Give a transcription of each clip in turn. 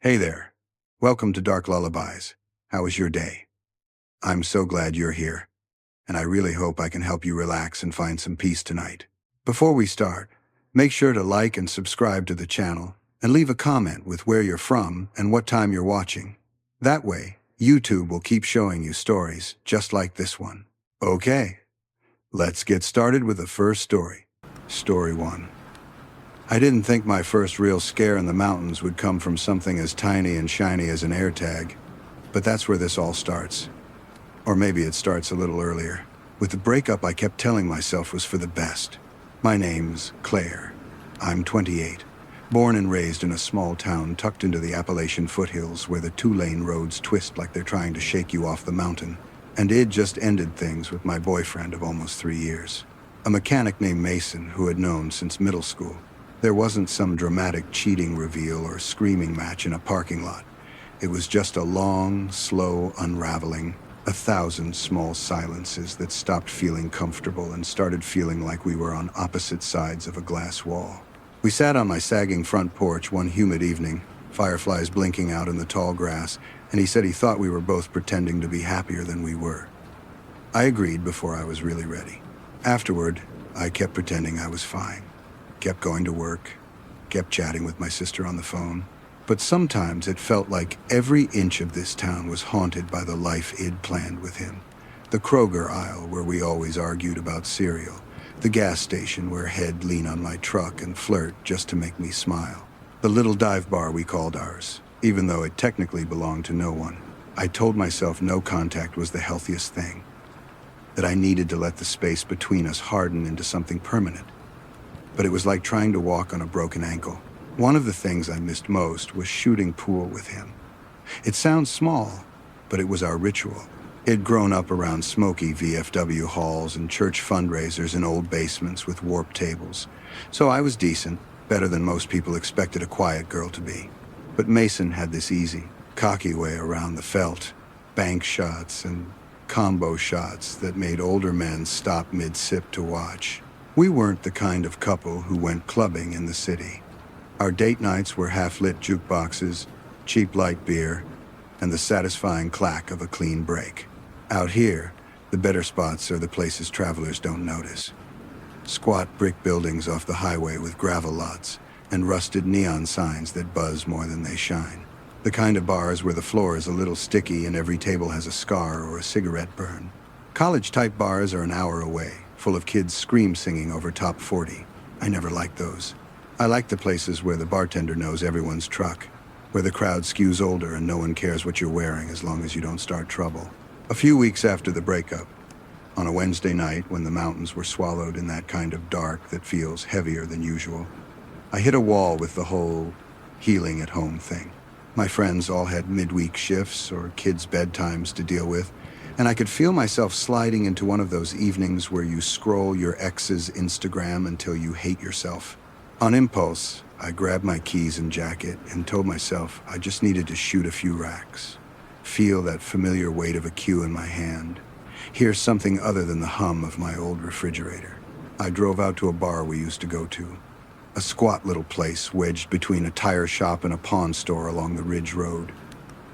Hey there. Welcome to Dark Lullabies. How was your day? I'm so glad you're here, and I really hope I can help you relax and find some peace tonight. Before we start, make sure to like and subscribe to the channel, and leave a comment with where you're from and what time you're watching. That way, YouTube will keep showing you stories just like this one. Okay, let's get started with the first story. Story 1. I didn't think my first real scare in the mountains would come from something as tiny and shiny as an AirTag, but that's where this all starts. Or maybe it starts a little earlier, with the breakup I kept telling myself was for the best. My name's Claire. I'm 28, born and raised in a small town tucked into the Appalachian foothills where the two-lane roads twist like they're trying to shake you off the mountain. And it just ended things with my boyfriend of almost 3 years, a mechanic named Mason who had known since middle school. There wasn't some dramatic cheating reveal or screaming match in a parking lot. It was just a long, slow unraveling, 1,000 small silences that stopped feeling comfortable and started feeling like we were on opposite sides of a glass wall. We sat on my sagging front porch one humid evening, fireflies blinking out in the tall grass, and he said he thought we were both pretending to be happier than we were. I agreed before I was really ready. Afterward, I kept pretending I was fine. Kept going to work, kept chatting with my sister on the phone. But sometimes it felt like every inch of this town was haunted by the life I'd planned with him. The Kroger aisle where we always argued about cereal. The gas station where he'd lean on my truck and flirt just to make me smile. The little dive bar we called ours, even though it technically belonged to no one. I told myself no contact was the healthiest thing. That I needed to let the space between us harden into something permanent. But it was like trying to walk on a broken ankle. One of the things I missed most was shooting pool with him. It sounds small, but it was our ritual. It'd grown up around smoky VFW halls and church fundraisers in old basements with warped tables. So I was decent, better than most people expected a quiet girl to be. But Mason had this easy, cocky way around the felt, bank shots and combo shots that made older men stop mid-sip to watch. We weren't the kind of couple who went clubbing in the city. Our date nights were half-lit jukeboxes, cheap light beer, and the satisfying clack of a clean break. Out here, the better spots are the places travelers don't notice. Squat brick buildings off the highway with gravel lots, and rusted neon signs that buzz more than they shine. The kind of bars where the floor is a little sticky and every table has a scar or a cigarette burn. College-type bars are an hour away, full of kids scream-singing over top 40. I never liked those. I like the places where the bartender knows everyone's truck, where the crowd skews older and no one cares what you're wearing as long as you don't start trouble. A few weeks after the breakup, on a Wednesday night when the mountains were swallowed in that kind of dark that feels heavier than usual, I hit a wall with the whole healing at home thing. My friends all had midweek shifts or kids' bedtimes to deal with, and I could feel myself sliding into one of those evenings where you scroll your ex's Instagram until you hate yourself. On impulse, I grabbed my keys and jacket and told myself I just needed to shoot a few racks. Feel that familiar weight of a cue in my hand. Hear something other than the hum of my old refrigerator. I drove out to a bar we used to go to. A squat little place wedged between a tire shop and a pawn store along the Ridge Road.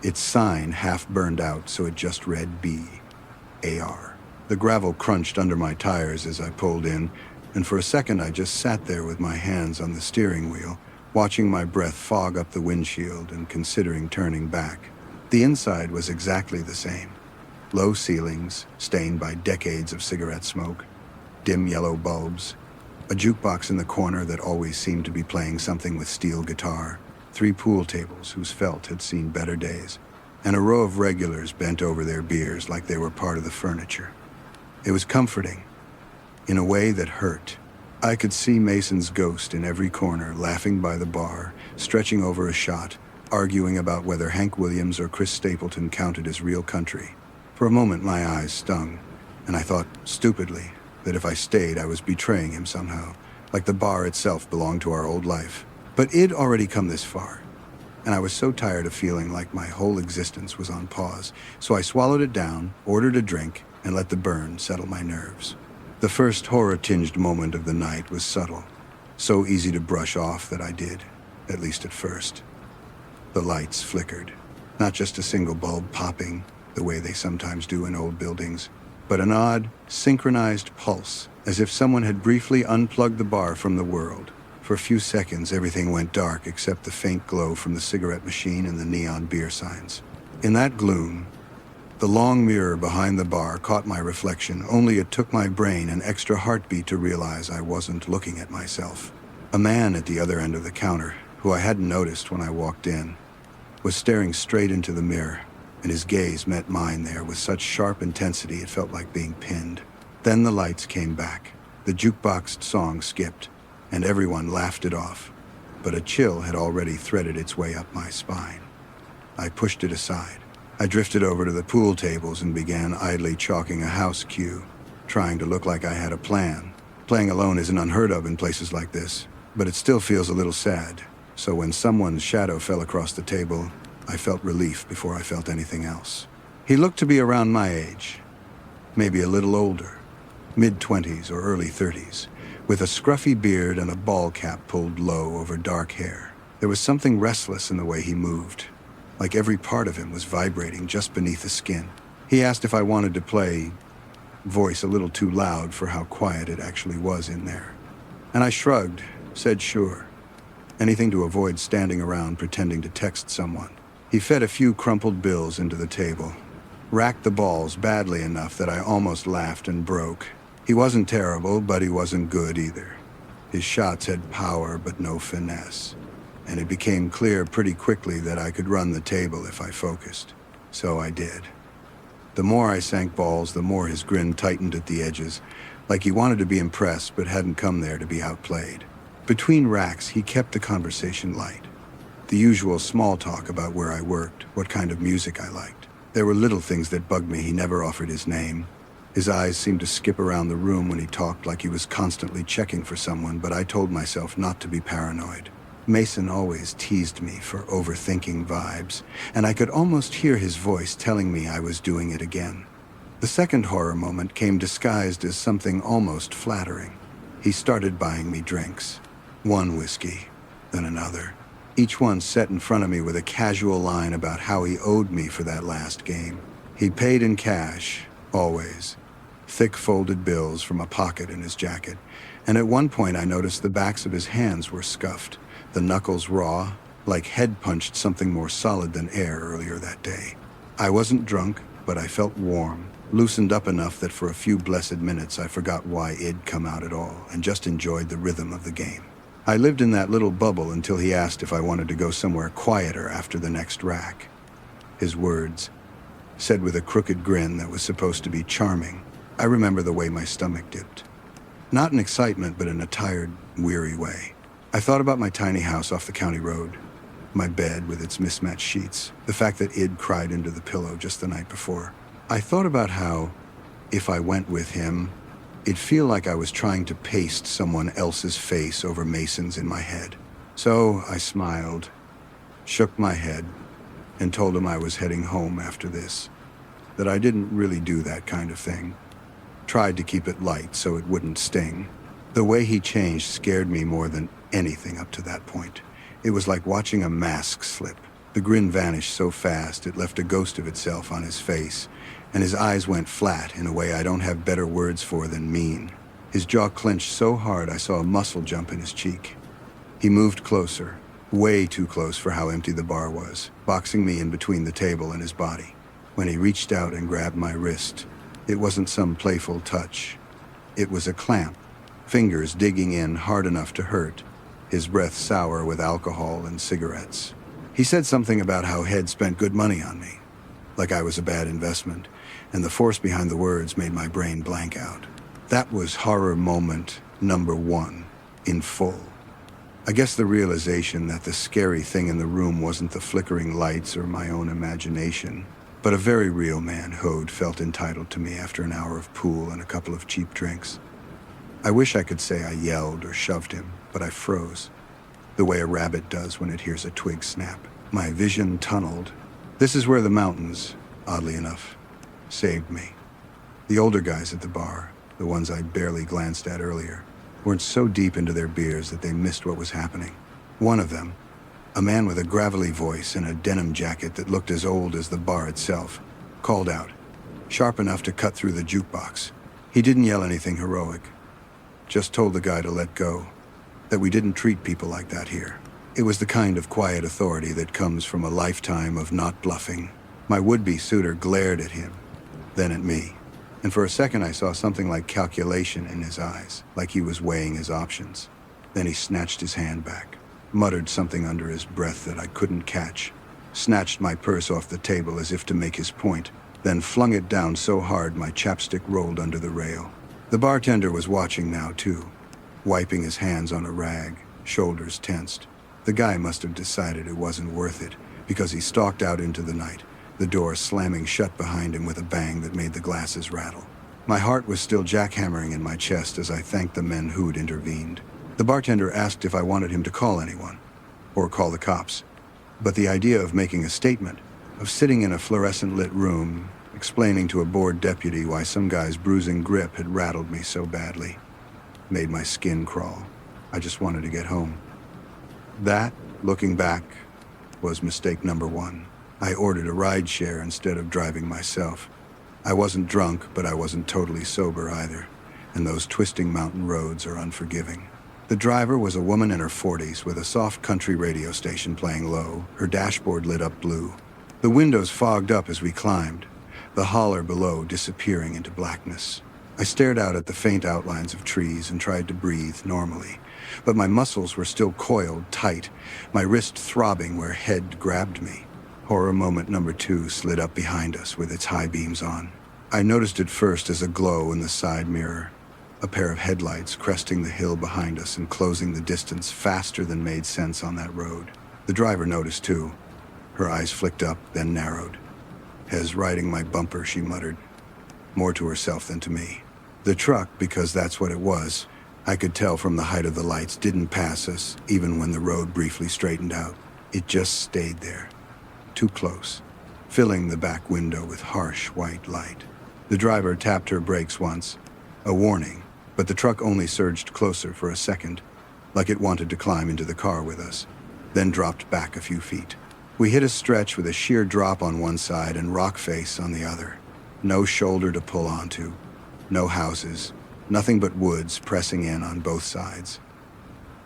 Its sign half burned out, so it just read B.A.R. The gravel crunched under my tires as I pulled in, and for a second I just sat there with my hands on the steering wheel, watching my breath fog up the windshield and considering turning back. The inside was exactly the same. Low ceilings, stained by decades of cigarette smoke, dim yellow bulbs, a jukebox in the corner that always seemed to be playing something with steel guitar, 3 pool tables whose felt had seen better days, and a row of regulars bent over their beers like they were part of the furniture. It was comforting, in a way that hurt. I could see Mason's ghost in every corner, laughing by the bar, stretching over a shot, arguing about whether Hank Williams or Chris Stapleton counted as real country. For a moment my eyes stung, and I thought, stupidly, that if I stayed I was betraying him somehow, like the bar itself belonged to our old life. But it'd already come this far, and I was so tired of feeling like my whole existence was on pause, so I swallowed it down, ordered a drink, and let the burn settle my nerves. The first horror-tinged moment of the night was subtle, so easy to brush off that I did, at least at first. The lights flickered. Not just a single bulb popping, the way they sometimes do in old buildings, but an odd, synchronized pulse, as if someone had briefly unplugged the bar from the world. For a few seconds, everything went dark except the faint glow from the cigarette machine and the neon beer signs. In that gloom, the long mirror behind the bar caught my reflection, only it took my brain an extra heartbeat to realize I wasn't looking at myself. A man at the other end of the counter, who I hadn't noticed when I walked in, was staring straight into the mirror, and his gaze met mine there with such sharp intensity it felt like being pinned. Then the lights came back, the jukeboxed song skipped, and everyone laughed it off, but a chill had already threaded its way up my spine. I pushed it aside. I drifted over to the pool tables and began idly chalking a house cue, trying to look like I had a plan. Playing alone isn't unheard of in places like this, but it still feels a little sad. So when someone's shadow fell across the table, I felt relief before I felt anything else. He looked to be around my age, maybe a little older, mid-20s or early 30s, with a scruffy beard and a ball cap pulled low over dark hair. There was something restless in the way he moved, like every part of him was vibrating just beneath the skin. He asked if I wanted to play, voice a little too loud for how quiet it actually was in there. And I shrugged, said sure. Anything to avoid standing around pretending to text someone. He fed a few crumpled bills into the table, racked the balls badly enough that I almost laughed and broke. He wasn't terrible, but he wasn't good either. His shots had power but no finesse, and it became clear pretty quickly that I could run the table if I focused. So I did. The more I sank balls, the more his grin tightened at the edges, like he wanted to be impressed but hadn't come there to be outplayed. Between racks, he kept the conversation light. The usual small talk about where I worked, what kind of music I liked. There were little things that bugged me. He never offered his name. His eyes seemed to skip around the room when he talked, like he was constantly checking for someone, but I told myself not to be paranoid. Mason always teased me for overthinking vibes, and I could almost hear his voice telling me I was doing it again. The second horror moment came disguised as something almost flattering. He started buying me drinks. One whiskey, then another. Each one set in front of me with a casual line about how he owed me for that last game. He paid in cash, always. Thick folded bills from a pocket in his jacket. And at one point I noticed the backs of his hands were scuffed, the knuckles raw, like head punched something more solid than air earlier that day. I wasn't drunk, but I felt warm, loosened up enough that for a few blessed minutes I forgot why it'd come out at all and just enjoyed the rhythm of the game. I lived in that little bubble until he asked if I wanted to go somewhere quieter after the next rack. His words, said with a crooked grin that was supposed to be charming. I remember the way my stomach dipped. Not in excitement, but in a tired, weary way. I thought about my tiny house off the county road, my bed with its mismatched sheets, the fact that Id cried into the pillow just the night before. I thought about how, if I went with him, it'd feel like I was trying to paste someone else's face over Mason's in my head. So I smiled, shook my head, and told him I was heading home after this, that I didn't really do that kind of thing. Tried to keep it light so it wouldn't sting. The way he changed scared me more than anything up to that point. It was like watching a mask slip. The grin vanished so fast it left a ghost of itself on his face, and his eyes went flat in a way I don't have better words for than mean. His jaw clenched so hard I saw a muscle jump in his cheek. He moved closer, way too close for how empty the bar was, boxing me in between the table and his body. When he reached out and grabbed my wrist, it wasn't some playful touch. It was a clamp, fingers digging in hard enough to hurt, his breath sour with alcohol and cigarettes. He said something about how Head spent good money on me, like I was a bad investment, and the force behind the words made my brain blank out. That was horror moment number 1, in full. I guess the realization that the scary thing in the room wasn't the flickering lights or my own imagination, but a very real man Hode felt entitled to me after an hour of pool and a couple of cheap drinks. I wish I could say I yelled or shoved him, but I froze, the way a rabbit does when it hears a twig snap. My vision tunneled. This is where the mountains, oddly enough, saved me. The older guys at the bar, the ones I'd barely glanced at earlier, weren't so deep into their beers that they missed what was happening. One of them, A man with a gravelly voice and a denim jacket that looked as old as the bar itself called out, sharp enough to cut through the jukebox. He didn't yell anything heroic, just told the guy to let go, that we didn't treat people like that here. It was the kind of quiet authority that comes from a lifetime of not bluffing. My would-be suitor glared at him, then at me, and for a second I saw something like calculation in his eyes, like he was weighing his options. Then he snatched his hand back, muttered something under his breath that I couldn't catch, snatched my purse off the table as if to make his point, then flung it down so hard my chapstick rolled under the rail. The bartender was watching now too, wiping his hands on a rag, shoulders tensed. The guy must have decided it wasn't worth it, because he stalked out into the night, the door slamming shut behind him with a bang that made the glasses rattle. My heart was still jackhammering in my chest as I thanked the men who'd intervened. The bartender asked if I wanted him to call anyone, or call the cops. But the idea of making a statement, of sitting in a fluorescent-lit room, explaining to a bored deputy why some guy's bruising grip had rattled me so badly, made my skin crawl. I just wanted to get home. That, looking back, was mistake number one. I ordered a rideshare instead of driving myself. I wasn't drunk, but I wasn't totally sober either, and those twisting mountain roads are unforgiving. The driver was a woman in her 40s with a soft country radio station playing low, her dashboard lit up blue. The windows fogged up as we climbed, the holler below disappearing into blackness. I stared out at the faint outlines of trees and tried to breathe normally, but my muscles were still coiled tight, my wrist throbbing where head grabbed me. Horror moment number 2 slid up behind us with its high beams on. I noticed it first as a glow in the side mirror, a pair of headlights cresting the hill behind us and closing the distance faster than made sense on that road. The driver noticed too. Her eyes flicked up, then narrowed. "Hez riding my bumper," she muttered, more to herself than to me. The truck, because that's what it was, I could tell from the height of the lights, didn't pass us, even when the road briefly straightened out. It just stayed there, too close, filling the back window with harsh white light. The driver tapped her brakes once, a warning, but the truck only surged closer for a second, like it wanted to climb into the car with us, then dropped back a few feet. We hit a stretch with a sheer drop on one side and rock face on the other. No shoulder to pull onto, no houses, nothing but woods pressing in on both sides.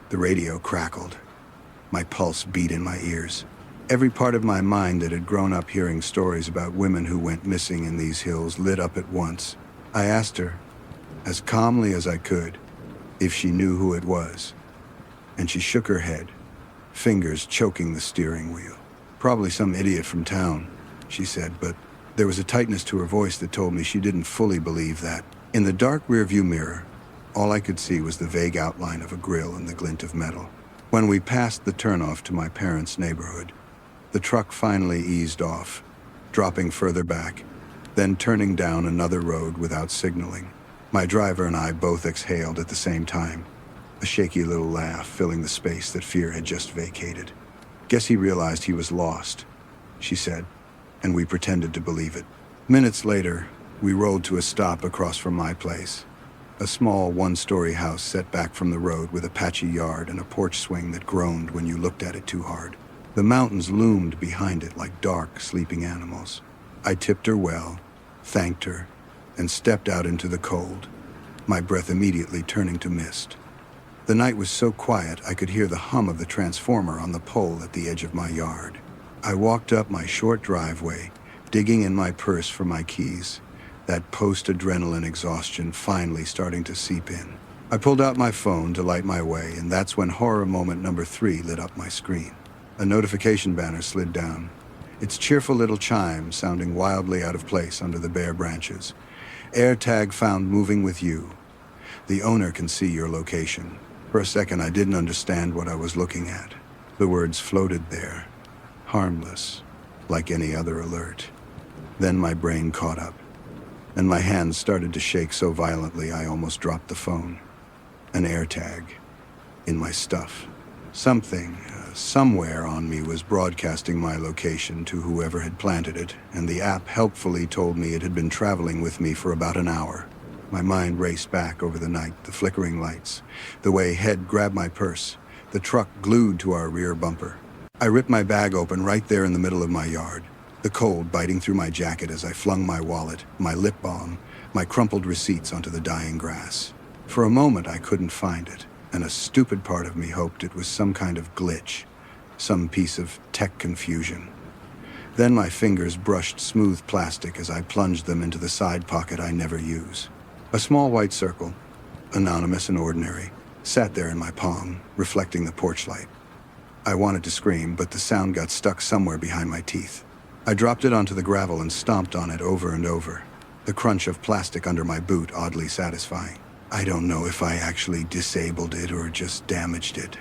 The radio crackled. My pulse beat in my ears. Every part of my mind that had grown up hearing stories about women who went missing in these hills lit up at once. I asked her, as calmly as I could, if she knew who it was, and she shook her head, fingers choking the steering wheel. "Probably some idiot from town," she said, but there was a tightness to her voice that told me she didn't fully believe that. In the dark rearview mirror, all I could see was the vague outline of a grill and the glint of metal. When we passed the turnoff to my parents' neighborhood, the truck finally eased off, dropping further back, then turning down another road without signaling. My driver and I both exhaled at the same time, a shaky little laugh filling the space that fear had just vacated. "Guess he realized he was lost," she said, and we pretended to believe it. Minutes later, we rolled to a stop across from my place, a small one-story house set back from the road with a patchy yard and a porch swing that groaned when you looked at it too hard. The mountains loomed behind it like dark, sleeping animals. I tipped her well, thanked her, and stepped out into the cold, my breath immediately turning to mist. The night was so quiet I could hear the hum of the transformer on the pole at the edge of my yard. I walked up my short driveway, digging in my purse for my keys, that post-adrenaline exhaustion finally starting to seep in. I pulled out my phone to light my way, and that's when horror moment number 3 lit up my screen. A notification banner slid down, its cheerful little chime sounding wildly out of place under the bare branches. "AirTag found moving with you. The owner can see your location." For a second, I didn't understand what I was looking at. The words floated there, harmless, like any other alert. Then my brain caught up, and my hands started to shake so violently I almost dropped the phone. An AirTag in my stuff. Something, somewhere on me was broadcasting my location to whoever had planted it, and the app helpfully told me it had been traveling with me for about an hour. My mind raced back over the night, the flickering lights, the way Head grabbed my purse, the truck glued to our rear bumper. I ripped my bag open right there in the middle of my yard, the cold biting through my jacket as I flung my wallet, my lip balm, my crumpled receipts onto the dying grass. For a moment I couldn't find it, and a stupid part of me hoped it was some kind of glitch, some piece of tech confusion. Then my fingers brushed smooth plastic as I plunged them into the side pocket I never use. A small white circle, anonymous and ordinary, sat there in my palm, reflecting the porch light. I wanted to scream, but the sound got stuck somewhere behind my teeth. I dropped it onto the gravel and stomped on it over and over, the crunch of plastic under my boot oddly satisfying. I don't know if I actually disabled it or just damaged it.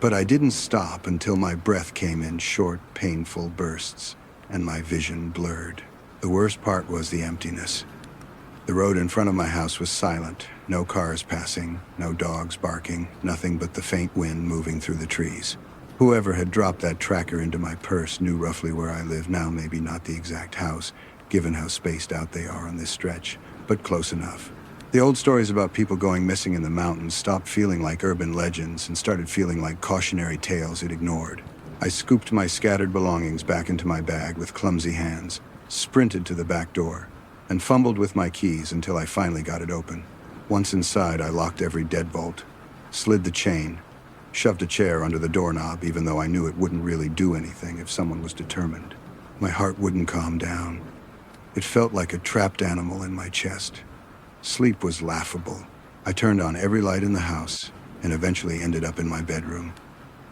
But I didn't stop until my breath came in short, painful bursts, and my vision blurred. The worst part was the emptiness. The road in front of my house was silent, no cars passing, no dogs barking, nothing but the faint wind moving through the trees. Whoever had dropped that tracker into my purse knew roughly where I live now, maybe not the exact house, given how spaced out they are on this stretch, but close enough. The old stories about people going missing in the mountains stopped feeling like urban legends and started feeling like cautionary tales it ignored. I scooped my scattered belongings back into my bag with clumsy hands, sprinted to the back door, and fumbled with my keys until I finally got it open. Once inside, I locked every deadbolt, slid the chain, shoved a chair under the doorknob even though I knew it wouldn't really do anything if someone was determined. My heart wouldn't calm down. It felt like a trapped animal in my chest. Sleep was laughable. I turned on every light in the house and eventually ended up in my bedroom,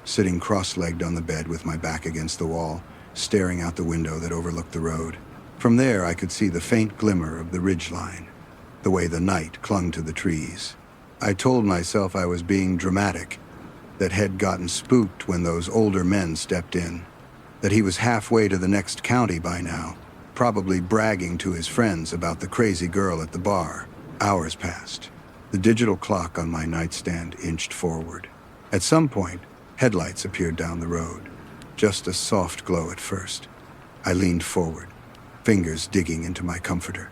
sitting cross-legged on the bed with my back against the wall, staring out the window that overlooked the road. From there, I could see the faint glimmer of the ridgeline, the way the night clung to the trees. I told myself I was being dramatic, that had gotten spooked when those older men stepped in, that he was halfway to the next county by now, probably bragging to his friends about the crazy girl at the bar. Hours passed. The digital clock on my nightstand inched forward. At some point, headlights appeared down the road, just a soft glow at first. I leaned forward, fingers digging into my comforter.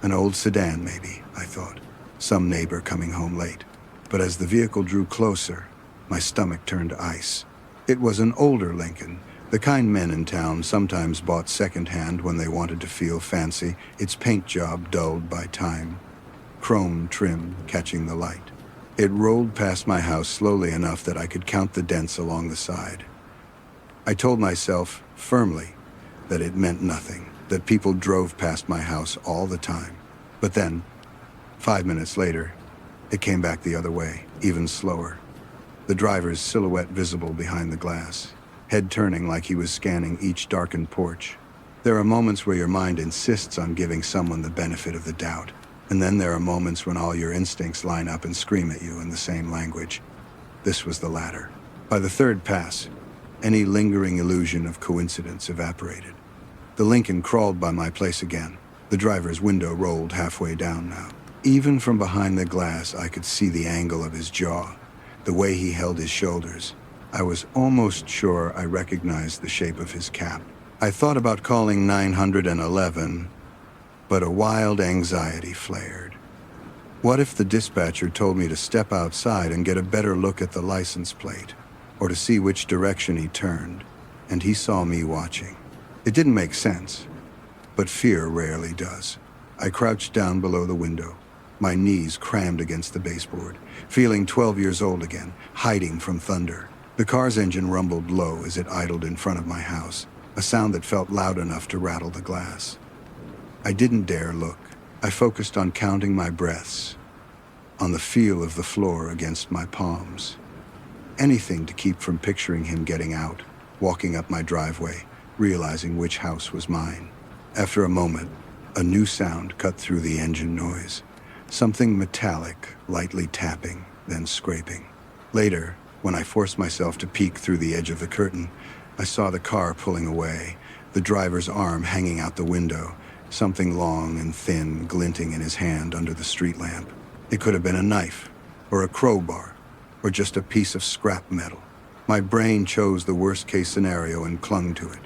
An old sedan, maybe, I thought. Some neighbor coming home late. But as the vehicle drew closer, my stomach turned ice. It was an older Lincoln, the kind men in town sometimes bought secondhand when they wanted to feel fancy, its paint job dulled by time, chrome trim catching the light. It rolled past my house slowly enough that I could count the dents along the side. I told myself, firmly, that it meant nothing, that people drove past my house all the time. But then, 5 minutes later, it came back the other way, even slower. The driver's silhouette visible behind the glass, head turning like he was scanning each darkened porch. There are moments where your mind insists on giving someone the benefit of the doubt, and then there are moments when all your instincts line up and scream at you in the same language. This was the latter. By the third pass, any lingering illusion of coincidence evaporated. The Lincoln crawled by my place again. The driver's window rolled halfway down now. Even from behind the glass, I could see the angle of his jaw, the way he held his shoulders. I was almost sure I recognized the shape of his cap. I thought about calling 911, but a wild anxiety flared. What if the dispatcher told me to step outside and get a better look at the license plate, or to see which direction he turned, and he saw me watching? It didn't make sense, but fear rarely does. I crouched down below the window, my knees crammed against the baseboard, feeling 12 years old again, hiding from thunder. The car's engine rumbled low as it idled in front of my house, a sound that felt loud enough to rattle the glass. I didn't dare look. I focused on counting my breaths, on the feel of the floor against my palms. Anything to keep from picturing him getting out, walking up my driveway, realizing which house was mine. After a moment, a new sound cut through the engine noise. Something metallic, lightly tapping, then scraping. Later, when I forced myself to peek through the edge of the curtain, I saw the car pulling away, the driver's arm hanging out the window, something long and thin glinting in his hand under the street lamp. It could have been a knife, or a crowbar, or just a piece of scrap metal. My brain chose the worst-case scenario and clung to it.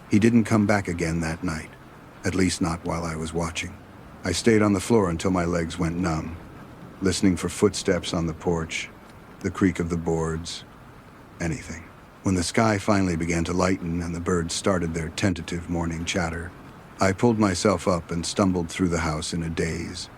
He didn't come back again that night, at least not while I was watching. I stayed on the floor until my legs went numb, listening for footsteps on the porch, the creak of the boards, anything. When the sky finally began to lighten and the birds started their tentative morning chatter, I pulled myself up and stumbled through the house in a daze,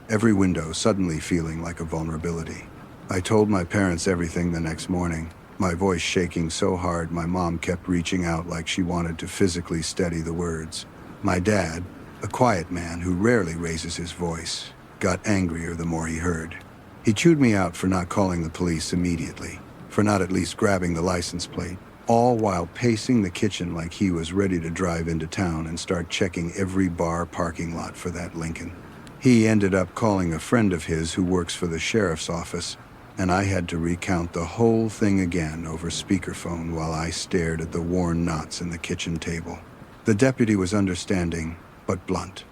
every window suddenly feeling like a vulnerability. I told my parents everything the next morning, my voice shaking so hard my mom kept reaching out like she wanted to physically steady the words. My dad, a quiet man who rarely raises his voice, got angrier the more he heard. He chewed me out for not calling the police immediately, for not at least grabbing the license plate, all while pacing the kitchen like he was ready to drive into town and start checking every bar parking lot for that Lincoln. He ended up calling a friend of his who works for the sheriff's office, and I had to recount the whole thing again over speakerphone while I stared at the worn knots in the kitchen table. The deputy was understanding, but blunt.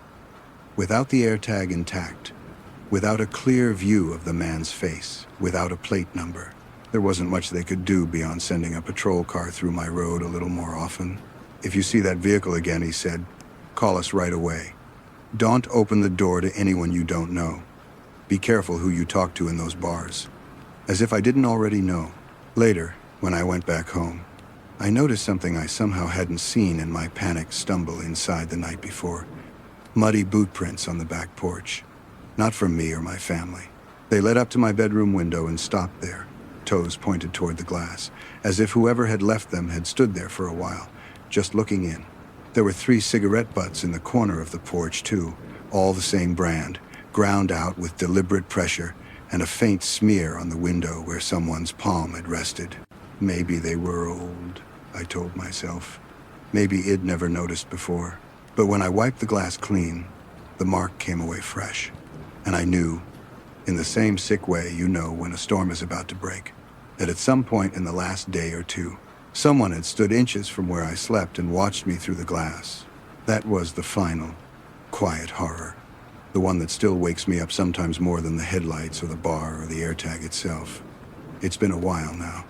Without the AirTag intact, without a clear view of the man's face, without a plate number, there wasn't much they could do beyond sending a patrol car through my road a little more often. If you see that vehicle again, he said, call us right away. Don't open the door to anyone you don't know. Be careful who you talk to in those bars. As if I didn't already know. Later, when I went back home, I noticed something I somehow hadn't seen in my panicked stumble inside the night before. Muddy boot prints on the back porch. Not from me or my family. They led up to my bedroom window and stopped there, toes pointed toward the glass, as if whoever had left them had stood there for a while, just looking in. There were 3 cigarette butts in the corner of the porch, too, all the same brand, ground out with deliberate pressure, and a faint smear on the window where someone's palm had rested. Maybe they were old, I told myself. Maybe I'd never noticed before. But when I wiped the glass clean, the mark came away fresh. And I knew, in the same sick way you know when a storm is about to break, that at some point in the last day or two, someone had stood inches from where I slept and watched me through the glass. That was the final, quiet horror. The one that still wakes me up sometimes more than the headlights or the bar or the AirTag itself. It's been a while now.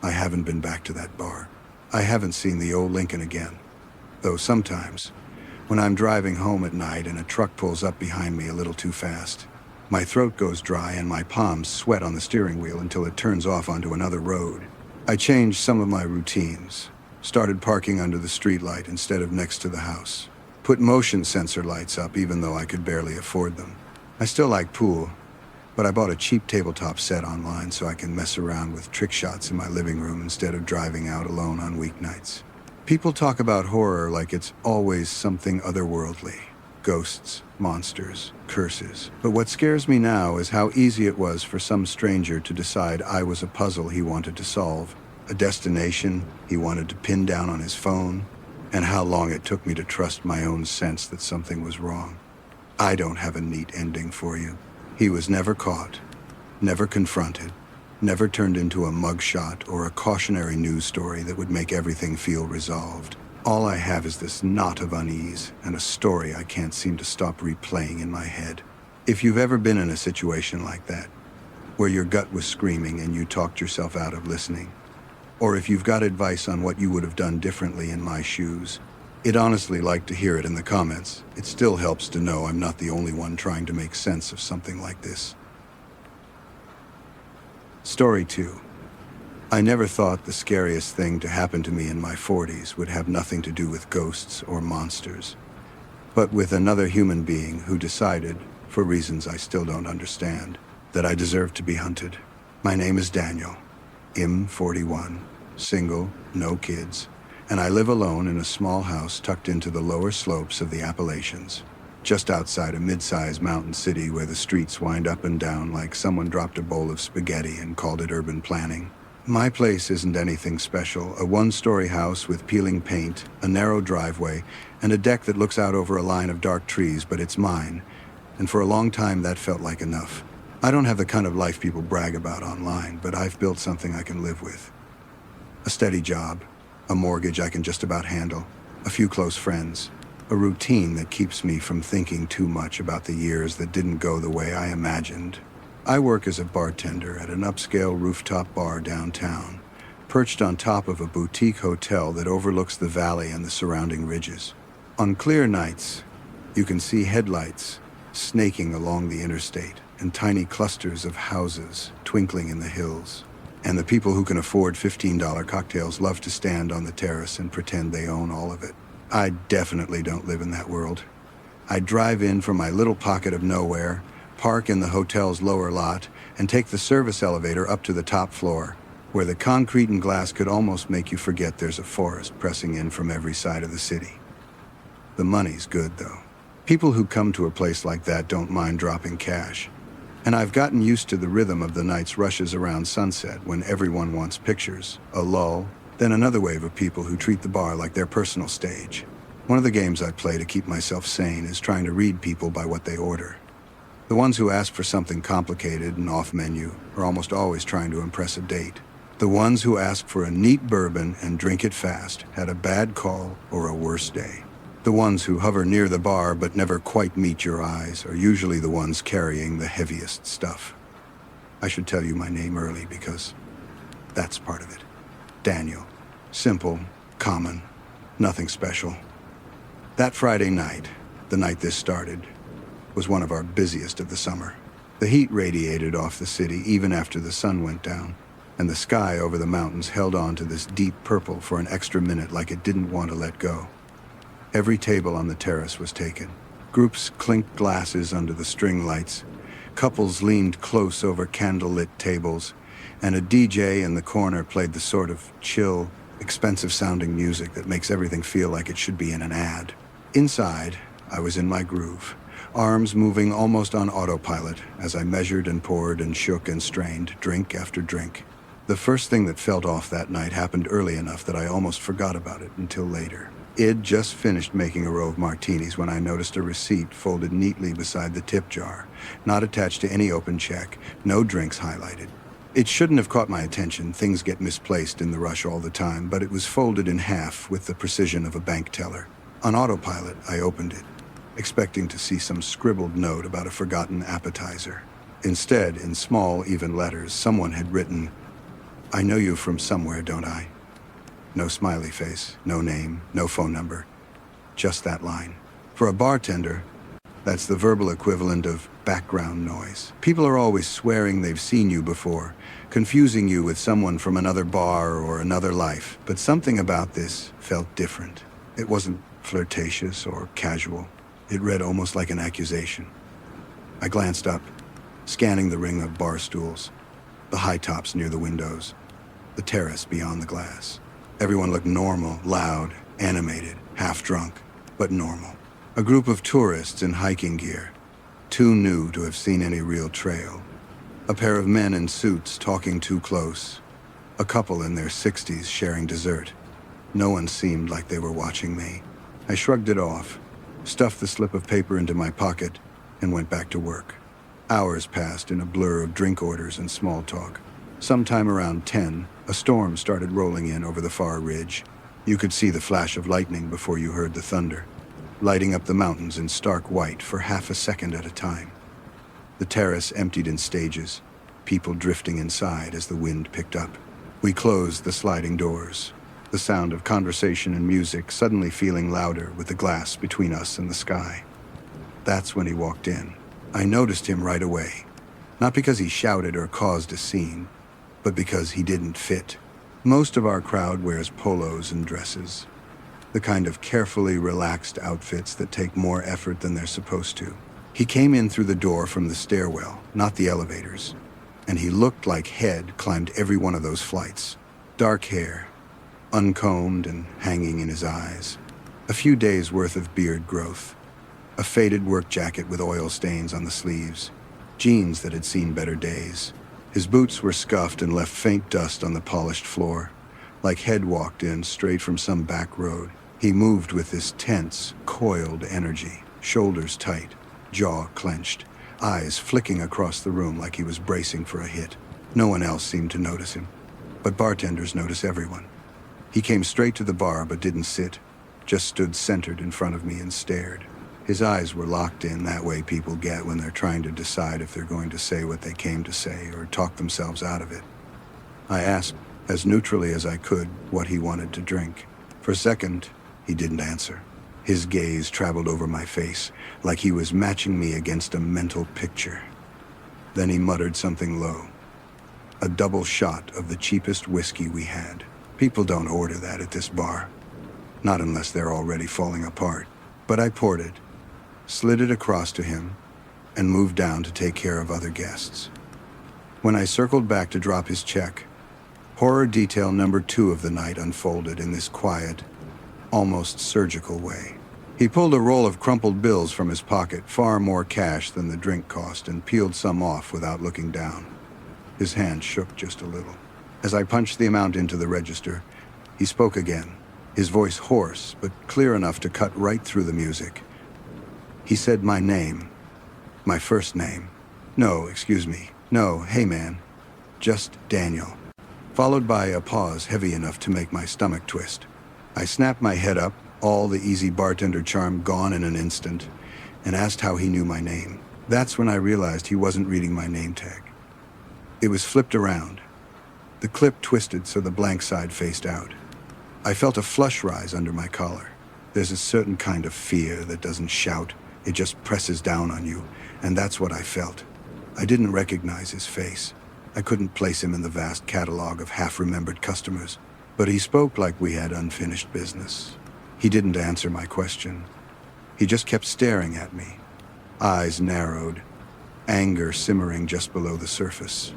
I haven't been back to that bar. I haven't seen the old Lincoln again. Though sometimes, when I'm driving home at night and a truck pulls up behind me a little too fast, my throat goes dry and my palms sweat on the steering wheel until it turns off onto another road. I changed some of my routines. Started parking under the streetlight instead of next to the house. Put motion sensor lights up even though I could barely afford them. I still like pool, but I bought a cheap tabletop set online so I can mess around with trick shots in my living room instead of driving out alone on weeknights. People talk about horror like it's always something otherworldly. Ghosts, monsters, curses. But what scares me now is how easy it was for some stranger to decide I was a puzzle he wanted to solve, a destination he wanted to pin down on his phone, and how long it took me to trust my own sense that something was wrong. I don't have a neat ending for you. He was never caught, never confronted, never turned into a mugshot or a cautionary news story that would make everything feel resolved. All I have is this knot of unease and a story I can't seem to stop replaying in my head. If you've ever been in a situation like that, where your gut was screaming and you talked yourself out of listening, or if you've got advice on what you would have done differently in my shoes, I'd honestly like to hear it in the comments. It still helps to know I'm not the only one trying to make sense of something like this. Story 2. I never thought the scariest thing to happen to me in my 40s would have nothing to do with ghosts or monsters, but with another human being who decided, for reasons I still don't understand, that I deserved to be hunted. My name is Daniel. I'm 41, single, no kids, and I live alone in a small house tucked into the lower slopes of the Appalachians, just outside a mid-sized mountain city where the streets wind up and down like someone dropped a bowl of spaghetti and called it urban planning. My place isn't anything special, a one-story house with peeling paint, a narrow driveway, and a deck that looks out over a line of dark trees, but it's mine, and for a long time that felt like enough. I don't have the kind of life people brag about online, but I've built something I can live with. A steady job, a mortgage I can just about handle, a few close friends, a routine that keeps me from thinking too much about the years that didn't go the way I imagined. I work as a bartender at an upscale rooftop bar downtown, perched on top of a boutique hotel that overlooks the valley and the surrounding ridges. On clear nights, you can see headlights snaking along the interstate and tiny clusters of houses twinkling in the hills. And the people who can afford $15 cocktails love to stand on the terrace and pretend they own all of it. I definitely don't live in that world. I drive in from my little pocket of nowhere, park in the hotel's lower lot, and take the service elevator up to the top floor, where the concrete and glass could almost make you forget there's a forest pressing in from every side of the city. The money's good, though. People who come to a place like that don't mind dropping cash. And I've gotten used to the rhythm of the night's rushes around sunset when everyone wants pictures, a lull, then another wave of people who treat the bar like their personal stage. One of the games I play to keep myself sane is trying to read people by what they order. The ones who ask for something complicated and off-menu are almost always trying to impress a date. The ones who ask for a neat bourbon and drink it fast had a bad call or a worse day. The ones who hover near the bar but never quite meet your eyes are usually the ones carrying the heaviest stuff. I should tell you my name early because that's part of it. Daniel. Simple, common, nothing special. That Friday night, the night this started, was one of our busiest of the summer. The heat radiated off the city even after the sun went down, and the sky over the mountains held on to this deep purple for an extra minute like it didn't want to let go. Every table on the terrace was taken. Groups clinked glasses under the string lights. Couples leaned close over candlelit tables, and a DJ in the corner played the sort of chill, expensive-sounding music that makes everything feel like it should be in an ad. Inside, I was in my groove, arms moving almost on autopilot as I measured and poured and shook and strained, drink after drink. The first thing that felt off that night happened early enough that I almost forgot about it until later. Id just finished making a row of martinis when I noticed a receipt folded neatly beside the tip jar, not attached to any open check, no drinks highlighted. It shouldn't have caught my attention, things get misplaced in the rush all the time, but it was folded in half with the precision of a bank teller. On autopilot, I opened it, expecting to see some scribbled note about a forgotten appetizer. Instead, in small, even letters, someone had written, "I know you from somewhere, don't I?" No smiley face, no name, no phone number. Just that line. For a bartender, that's the verbal equivalent of background noise. People are always swearing they've seen you before, confusing you with someone from another bar or another life. But something about this felt different. It wasn't flirtatious or casual. It read almost like an accusation. I glanced up, scanning the ring of bar stools, the high tops near the windows, the terrace beyond the glass. Everyone looked normal, loud, animated, half-drunk, but normal. A group of tourists in hiking gear, too new to have seen any real trail. A pair of men in suits talking too close. A couple in their 60s sharing dessert. No one seemed like they were watching me. I shrugged it off, stuffed the slip of paper into my pocket, and went back to work. Hours passed in a blur of drink orders and small talk. Sometime around 10, a storm started rolling in over the far ridge. You could see the flash of lightning before you heard the thunder, lighting up the mountains in stark white for half a second at a time. The terrace emptied in stages, people drifting inside as the wind picked up. We closed the sliding doors, the sound of conversation and music suddenly feeling louder with the glass between us and the sky. That's when he walked in. I noticed him right away, not because he shouted or caused a scene, but because he didn't fit. Most of our crowd wears polos and dresses, the kind of carefully relaxed outfits that take more effort than they're supposed to. He came in through the door from the stairwell, not the elevators, and he looked like Head climbed every one of those flights. Dark hair, uncombed and hanging in his eyes. A few days' worth of beard growth. A faded work jacket with oil stains on the sleeves. Jeans that had seen better days. His boots were scuffed and left faint dust on the polished floor, like Head walked in straight from some back road. He moved with this tense, coiled energy, shoulders tight, jaw clenched, eyes flicking across the room like he was bracing for a hit. No one else seemed to notice him, but bartenders notice everyone. He came straight to the bar but didn't sit, just stood centered in front of me and stared. His eyes were locked in that way people get when they're trying to decide if they're going to say what they came to say or talk themselves out of it. I asked, as neutrally as I could, what he wanted to drink. For a second, he didn't answer. His gaze traveled over my face, like he was matching me against a mental picture. Then he muttered something low. a double shot of the cheapest whiskey we had. People don't order that at this bar. Not unless they're already falling apart. But I poured it, slid it across to him, and moved down to take care of other guests. When I circled back to drop his check, horror detail number 2 of the night unfolded in this quiet, almost surgical way. He pulled a roll of crumpled bills from his pocket, far more cash than the drink cost, and peeled some off without looking down. His hand shook just a little. As I punched the amount into the register, he spoke again, his voice hoarse but clear enough to cut right through the music. He said my name, my first name. No, excuse me. No, hey man. Just Daniel. Followed by a pause heavy enough to make my stomach twist. I snapped my head up, all the easy bartender charm gone in an instant, and asked how he knew my name. That's when I realized he wasn't reading my name tag. It was flipped around. The clip twisted so the blank side faced out. I felt a flush rise under my collar. There's a certain kind of fear that doesn't shout, it just presses down on you, and that's what I felt. I didn't recognize his face. I couldn't place him in the vast catalog of half-remembered customers, but he spoke like we had unfinished business. He didn't answer my question. He just kept staring at me, eyes narrowed, anger simmering just below the surface.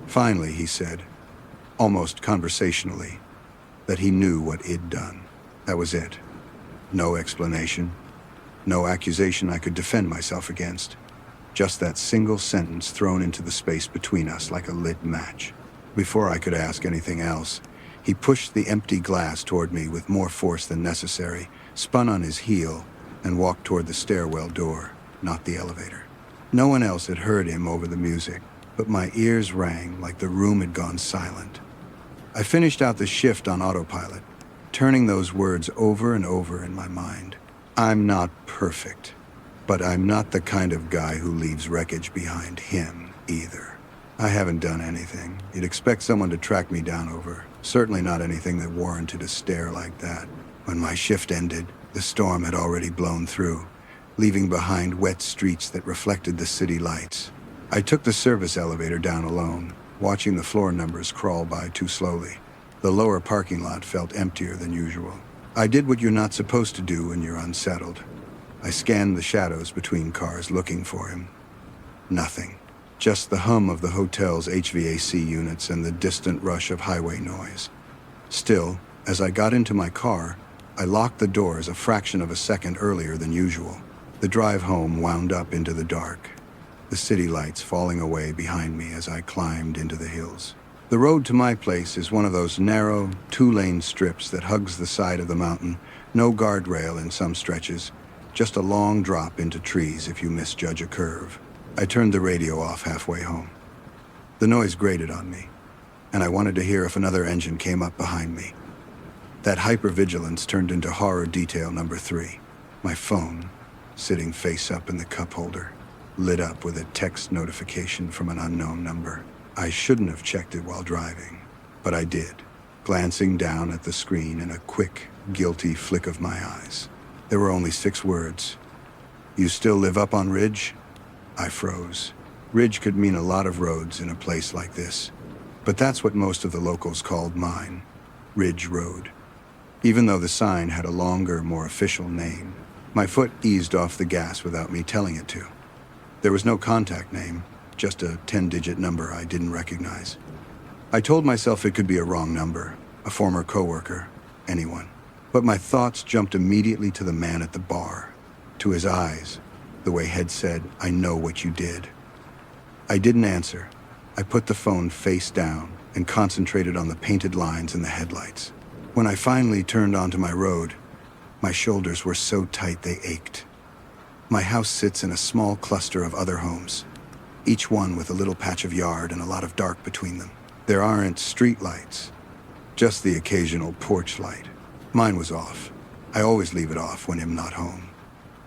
Finally, he said, almost conversationally, that he knew what he'd done. That was it. No explanation, no accusation I could defend myself against. Just that single sentence thrown into the space between us like a lit match. Before I could ask anything else, he pushed the empty glass toward me with more force than necessary, spun on his heel, and walked toward the stairwell door, not the elevator. No one else had heard him over the music, but my ears rang like the room had gone silent. I finished out the shift on autopilot, turning those words over and over in my mind. I'm not perfect, but I'm not the kind of guy who leaves wreckage behind him either. I haven't done anything you'd expect someone to track me down over. Certainly not anything that warranted a stare like that. When my shift ended, the storm had already blown through, leaving behind wet streets that reflected the city lights. I took the service elevator down alone, watching the floor numbers crawl by too slowly. The lower parking lot felt emptier than usual. I did what you're not supposed to do when you're unsettled. I scanned the shadows between cars looking for him. Nothing. Just the hum of the hotel's HVAC units and the distant rush of highway noise. Still, as I got into my car, I locked the doors a fraction of a second earlier than usual. The drive home wound up into the dark, the city lights falling away behind me as I climbed into the hills. The road to my place is one of those narrow, 2-lane strips that hugs the side of the mountain, no guardrail in some stretches, just a long drop into trees if you misjudge a curve. I turned the radio off halfway home. The noise grated on me, and I wanted to hear if another engine came up behind me. That hypervigilance turned into horror detail number 3. My phone, sitting face up in the cup holder, lit up with a text notification from an unknown number. I shouldn't have checked it while driving, but I did, glancing down at the screen in a quick, guilty flick of my eyes. There were only 6 words. You still live up on Ridge? I froze. Ridge could mean a lot of roads in a place like this, but that's what most of the locals called mine, Ridge Road. Even though the sign had a longer, more official name, my foot eased off the gas without me telling it to. There was no contact name, just a 10-digit number I didn't recognize. I told myself it could be a wrong number, a former coworker, anyone. But my thoughts jumped immediately to the man at the bar, to his eyes, the way Head said, "I know what you did." I didn't answer. I put the phone face down and concentrated on the painted lines in the headlights. When I finally turned onto my road, my shoulders were so tight they ached. My house sits in a small cluster of other homes, each one with a little patch of yard and a lot of dark between them. There aren't street lights, just the occasional porch light. Mine was off. I always leave it off when I'm not home.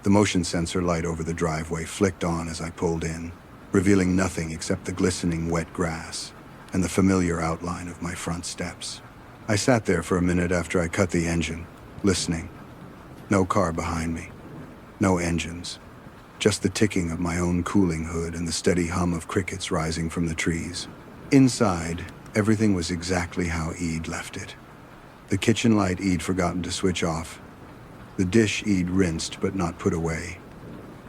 The motion sensor light over the driveway flicked on as I pulled in, revealing nothing except the glistening wet grass and the familiar outline of my front steps. I sat there for a minute after I cut the engine, listening. No car behind me. No engines. Just the ticking of my own cooling hood and the steady hum of crickets rising from the trees. Inside, everything was exactly how Eid left it. The kitchen light Eid forgotten to switch off. The dish Eid rinsed but not put away.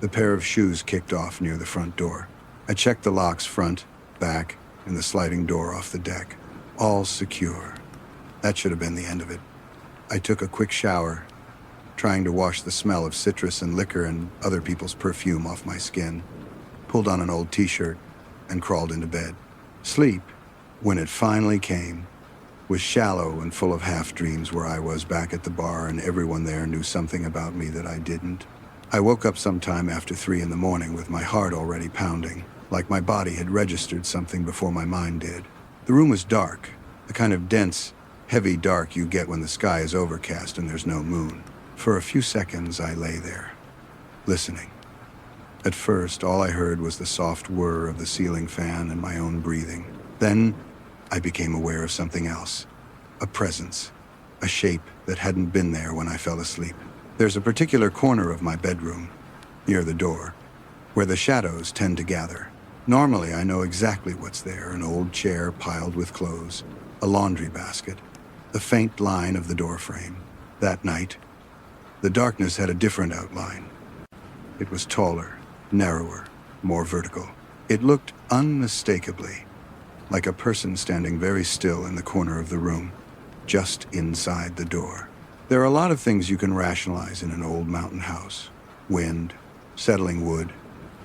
The pair of shoes kicked off near the front door. I checked the locks front, back, and the sliding door off the deck. All secure. That should have been the end of it. I took a quick shower, trying to wash the smell of citrus and liquor and other people's perfume off my skin, pulled on an old t-shirt, and crawled into bed. Sleep, when it finally came, was shallow and full of half-dreams where I was back at the bar and everyone there knew something about me that I didn't. I woke up sometime after 3 in the morning with my heart already pounding, like my body had registered something before my mind did. The room was dark, the kind of dense, heavy dark you get when the sky is overcast and there's no moon. For a few seconds, I lay there, listening. At first, all I heard was the soft whir of the ceiling fan and my own breathing. Then, I became aware of something else. A presence. A shape that hadn't been there when I fell asleep. There's a particular corner of my bedroom, near the door, where the shadows tend to gather. Normally, I know exactly what's there. An old chair piled with clothes, a laundry basket, the faint line of the doorframe. That night, the darkness had a different outline. It was taller, narrower, more vertical. It looked unmistakably like a person standing very still in the corner of the room, just inside the door. There are a lot of things you can rationalize in an old mountain house. Wind, settling wood,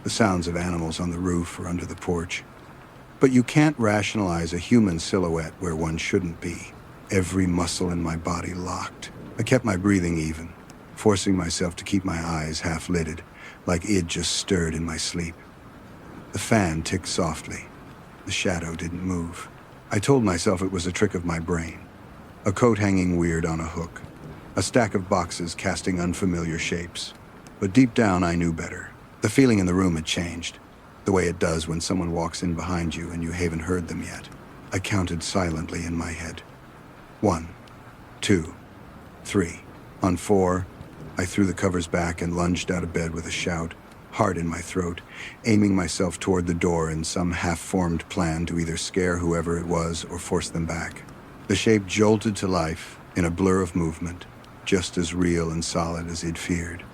the sounds of animals on the roof or under the porch. But you can't rationalize a human silhouette where one shouldn't be. Every muscle in my body locked. I kept my breathing even, forcing myself to keep my eyes half-lidded, like it just stirred in my sleep. The fan ticked softly. The shadow didn't move. I told myself it was a trick of my brain. A coat hanging weird on a hook. A stack of boxes casting unfamiliar shapes. But deep down, I knew better. The feeling in the room had changed. The way it does when someone walks in behind you and you haven't heard them yet. I counted silently in my head. 1, 2, 3. On 4, I threw the covers back and lunged out of bed with a shout, heart in my throat, aiming myself toward the door in some half-formed plan to either scare whoever it was or force them back. The shape jolted to life in a blur of movement, just as real and solid as I'd feared.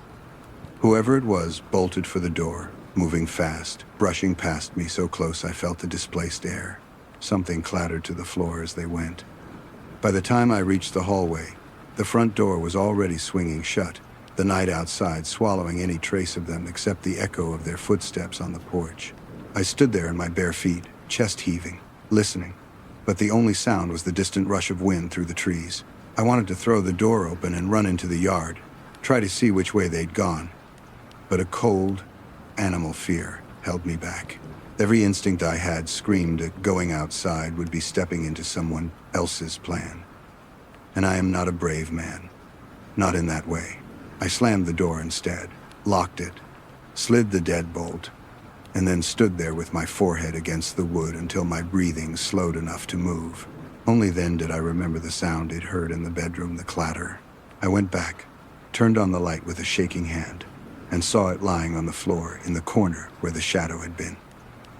Whoever it was bolted for the door, moving fast, brushing past me so close I felt the displaced air. Something clattered to the floor as they went. By the time I reached the hallway, the front door was already swinging shut, the night outside swallowing any trace of them except the echo of their footsteps on the porch. I stood there in my bare feet, chest heaving, listening, but the only sound was the distant rush of wind through the trees. I wanted to throw the door open and run into the yard, try to see which way they'd gone, but a cold, animal fear held me back. Every instinct I had screamed that going outside would be stepping into someone else's plan. And I am not a brave man. Not in that way. I slammed the door instead, locked it, slid the deadbolt, and then stood there with my forehead against the wood until my breathing slowed enough to move. Only then did I remember the sound I'd heard in the bedroom, the clatter. I went back, turned on the light with a shaking hand, and saw it lying on the floor in the corner where the shadow had been.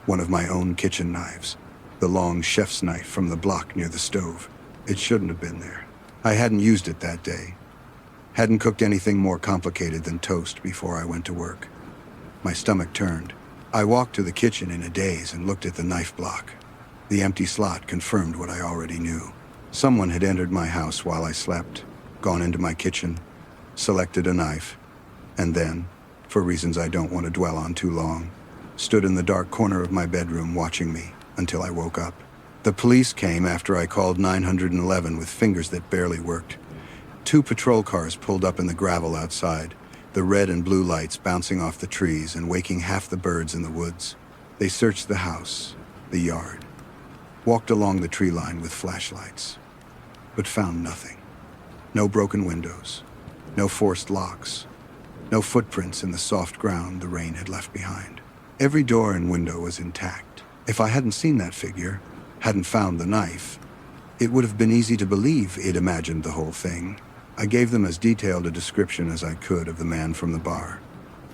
One of my own kitchen knives, the long chef's knife from the block near the stove. It shouldn't have been there. I hadn't used it that day. Hadn't cooked anything more complicated than toast before I went to work. My stomach turned. I walked to the kitchen in a daze and looked at the knife block. The empty slot confirmed what I already knew. Someone had entered my house while I slept, gone into my kitchen, selected a knife, and then, for reasons I don't want to dwell on too long, stood in the dark corner of my bedroom watching me until I woke up. The police came after I called 911 with fingers that barely worked. 2 patrol cars pulled up in the gravel outside, the red and blue lights bouncing off the trees and waking half the birds in the woods. They searched the house, the yard, walked along the tree line with flashlights, but found nothing. No broken windows, no forced locks, no footprints in the soft ground the rain had left behind. Every door and window was intact. If I hadn't seen that figure, hadn't found the knife, it would have been easy to believe it imagined the whole thing. I gave them as detailed a description as I could of the man from the bar,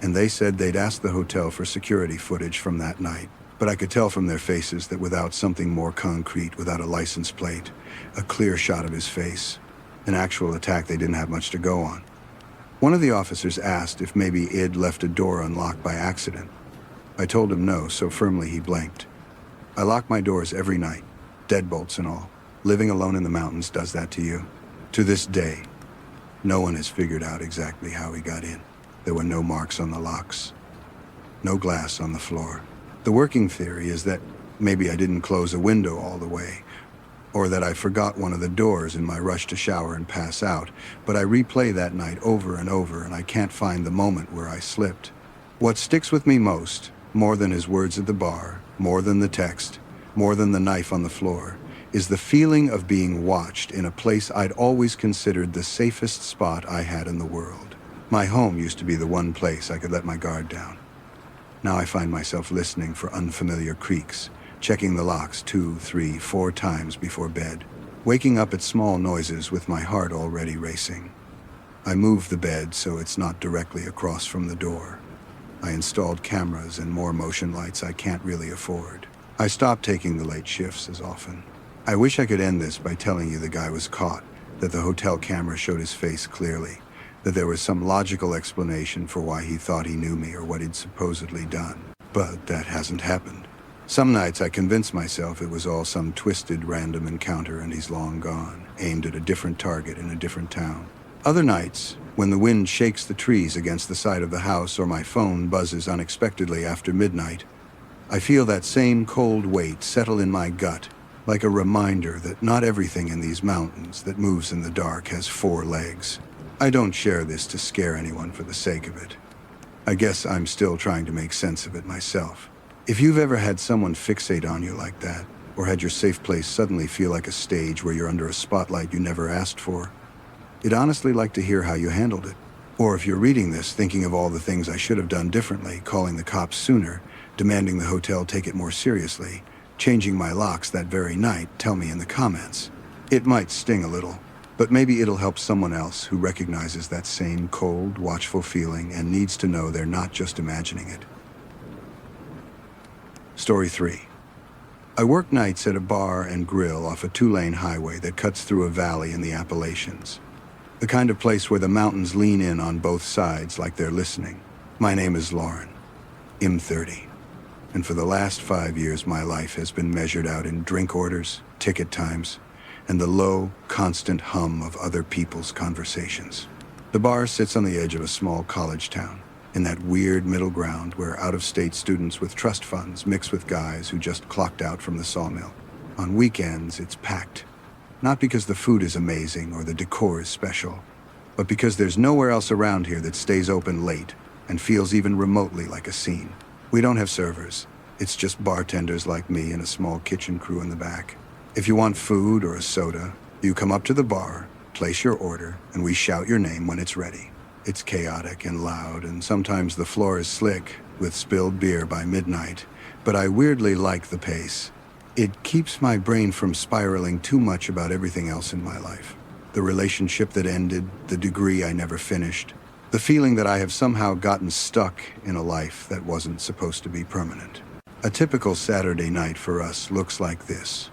and they said they'd asked the hotel for security footage from that night. but I could tell from their faces that without something more concrete, without a license plate, a clear shot of his face, an actual attack, they didn't have much to go on. One of the officers asked if maybe Id left a door unlocked by accident. I told him no, so firmly he blinked. I lock my doors every night, deadbolts and all. Living alone in the mountains does that to you. To this day, no one has figured out exactly how he got in. There were no marks on the locks, no glass on the floor. The working theory is that maybe I didn't close a window all the way, or that I forgot one of the doors in my rush to shower and pass out, but I replay that night over and over, and I can't find the moment where I slipped. What sticks with me most, more than his words at the bar, more than the text, more than the knife on the floor, is the feeling of being watched in a place I'd always considered the safest spot I had in the world. My home used to be the one place I could let my guard down. Now I find myself listening for unfamiliar creaks, checking the locks 2, 3, 4 times before bed, waking up at small noises with my heart already racing. I moved the bed so it's not directly across from the door. I installed cameras and more motion lights I can't really afford. I stopped taking the late shifts as often. I wish I could end this by telling you the guy was caught, that the hotel camera showed his face clearly, that there was some logical explanation for why he thought he knew me or what he'd supposedly done. But that hasn't happened. Some nights I convince myself it was all some twisted random encounter and he's long gone, aimed at a different target in a different town. Other nights, when the wind shakes the trees against the side of the house or my phone buzzes unexpectedly after midnight, I feel that same cold weight settle in my gut, like a reminder that not everything in these mountains that moves in the dark has 4 legs. I don't share this to scare anyone for the sake of it. I guess I'm still trying to make sense of it myself. If you've ever had someone fixate on you like that, or had your safe place suddenly feel like a stage where you're under a spotlight you never asked for, I'd honestly like to hear how you handled it. Or if you're reading this thinking of all the things I should have done differently, calling the cops sooner, demanding the hotel take it more seriously, changing my locks that very night, tell me in the comments. It might sting a little, but maybe it'll help someone else who recognizes that same cold, watchful feeling and needs to know they're not just imagining it. Story 3. I work nights at a bar and grill off a 2-lane highway that cuts through a valley in the Appalachians. The kind of place where the mountains lean in on both sides like they're listening. My name is Lauren. I'm 30. And for the last 5 years, my life has been measured out in drink orders, ticket times, and the low, constant hum of other people's conversations. The bar sits on the edge of a small college town, in that weird middle ground where out-of-state students with trust funds mix with guys who just clocked out from the sawmill. On weekends, it's packed. Not because the food is amazing or the decor is special, but because there's nowhere else around here that stays open late and feels even remotely like a scene. We don't have servers. It's just bartenders like me and a small kitchen crew in the back. If you want food or a soda, you come up to the bar, place your order, and we shout your name when it's ready. It's chaotic and loud, and sometimes the floor is slick with spilled beer by midnight, but I weirdly like the pace. It keeps my brain from spiraling too much about everything else in my life. The relationship that ended, the degree I never finished, the feeling that I have somehow gotten stuck in a life that wasn't supposed to be permanent. A typical Saturday night for us looks like this.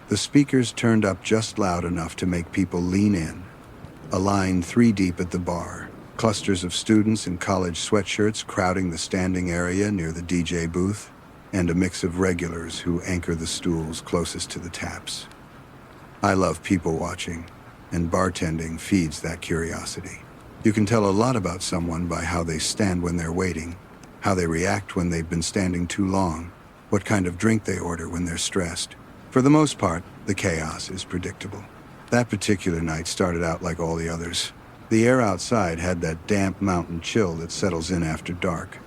The speakers turned up just loud enough to make people lean in. A line 3 deep at the bar. Clusters of students in college sweatshirts crowding the standing area near the DJ booth, and a mix of regulars who anchor the stools closest to the taps. I love people watching, and bartending feeds that curiosity. You can tell a lot about someone by how they stand when they're waiting, how they react when they've been standing too long, what kind of drink they order when they're stressed. For the most part, the chaos is predictable. That particular night started out like all the others. The air outside had that damp mountain chill that settles in after dark.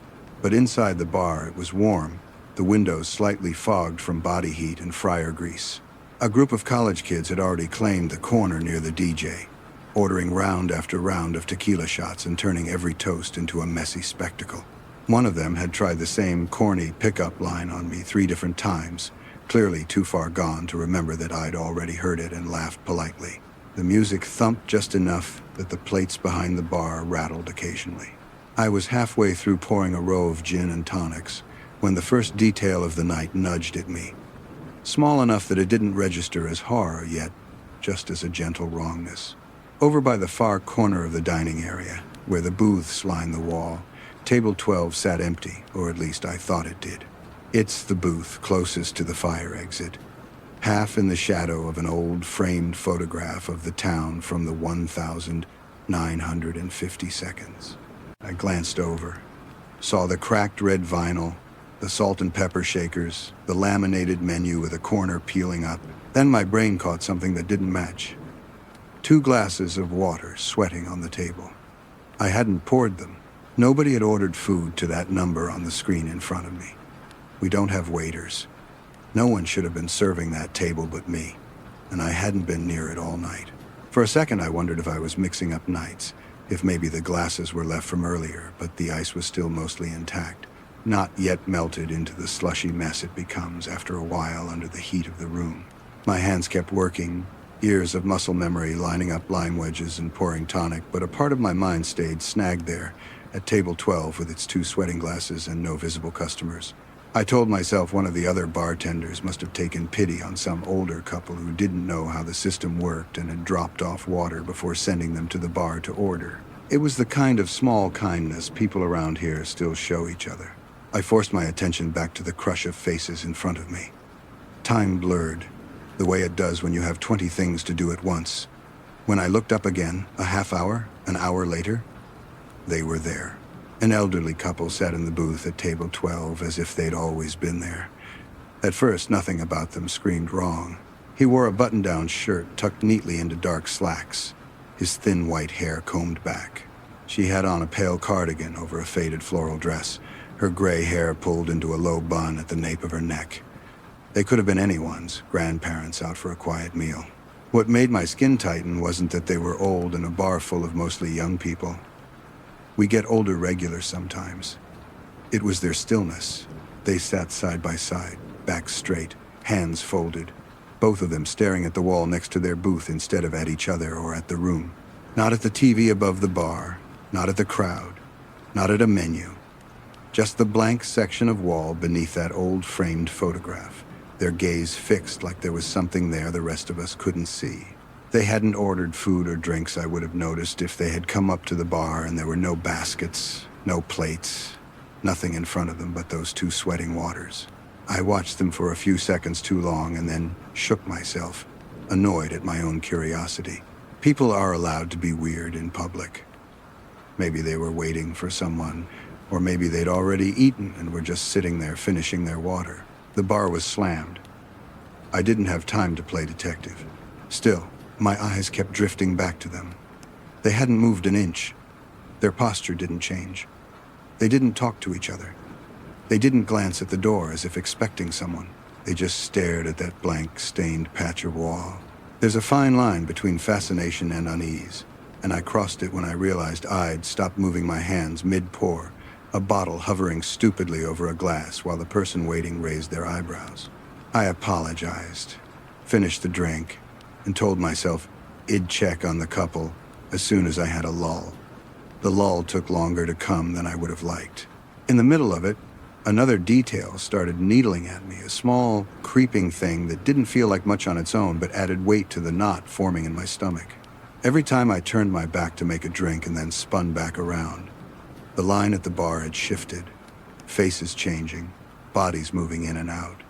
But inside the bar, it was warm, the windows slightly fogged from body heat and fryer grease. A group of college kids had already claimed the corner near the DJ, ordering round after round of tequila shots and turning every toast into a messy spectacle. One of them had tried the same corny pickup line on me 3 different times, clearly too far gone to remember that I'd already heard it and laughed politely. The music thumped just enough that the plates behind the bar rattled occasionally. I was halfway through pouring a row of gin and tonics when the first detail of the night nudged at me. Small enough that it didn't register as horror yet, just as a gentle wrongness. Over by the far corner of the dining area, where the booths lined the wall, table 12 sat empty, or at least I thought it did. It's the booth closest to the fire exit, half in the shadow of an old framed photograph of the town from the 1950 seconds. I glanced over, saw the cracked red vinyl, the salt and pepper shakers, the laminated menu with a corner peeling up. Then my brain caught something that didn't match. 2 glasses of water sweating on the table. I hadn't poured them. Nobody had ordered food to that number on the screen in front of me. We don't have waiters. No one should have been serving that table but me, and I hadn't been near it all night. For a second I wondered if I was mixing up nights, if maybe the glasses were left from earlier, but the ice was still mostly intact, not yet melted into the slushy mess it becomes after a while under the heat of the room. My hands kept working, years of muscle memory lining up lime wedges and pouring tonic, but a part of my mind stayed snagged there at table 12 with its 2 sweating glasses and no visible customers. I told myself one of the other bartenders must have taken pity on some older couple who didn't know how the system worked and had dropped off water before sending them to the bar to order. It was the kind of small kindness people around here still show each other. I forced my attention back to the crush of faces in front of me. Time blurred, the way it does when you have 20 things to do at once. When I looked up again, a half hour, an hour later, they were there. An elderly couple sat in the booth at table 12 as if they'd always been there. At first, nothing about them screamed wrong. He wore a button-down shirt tucked neatly into dark slacks, his thin white hair combed back. She had on a pale cardigan over a faded floral dress, her gray hair pulled into a low bun at the nape of her neck. They could have been anyone's, grandparents out for a quiet meal. What made my skin tighten wasn't that they were old in a bar full of mostly young people. We get older regulars sometimes. It was their stillness. They sat side by side, backs straight, hands folded, both of them staring at the wall next to their booth instead of at each other or at the room. Not at the TV above the bar, not at the crowd, not at a menu. Just the blank section of wall beneath that old framed photograph. Their gaze fixed like there was something there the rest of us couldn't see. They hadn't ordered food or drinks I would have noticed if they had come up to the bar and there were no baskets, no plates, nothing in front of them but those 2 sweating waters. I watched them for a few seconds too long and then shook myself, annoyed at my own curiosity. People are allowed to be weird in public. Maybe they were waiting for someone, or maybe they'd already eaten and were just sitting there finishing their water. The bar was slammed. I didn't have time to play detective. Still, my eyes kept drifting back to them. They hadn't moved an inch. Their posture didn't change. They didn't talk to each other. They didn't glance at the door as if expecting someone. They just stared at that blank, stained patch of wall. There's a fine line between fascination and unease, and I crossed it when I realized I'd stopped moving my hands mid-pour, a bottle hovering stupidly over a glass while the person waiting raised their eyebrows. I apologized, finished the drink, and told myself I'd check on the couple as soon as I had a lull. The lull took longer to come than I would have liked. In the middle of it, another detail started needling at me, a small, creeping thing that didn't feel like much on its own but added weight to the knot forming in my stomach. Every time I turned my back to make a drink and then spun back around, the line at the bar had shifted, faces changing, bodies moving in and out.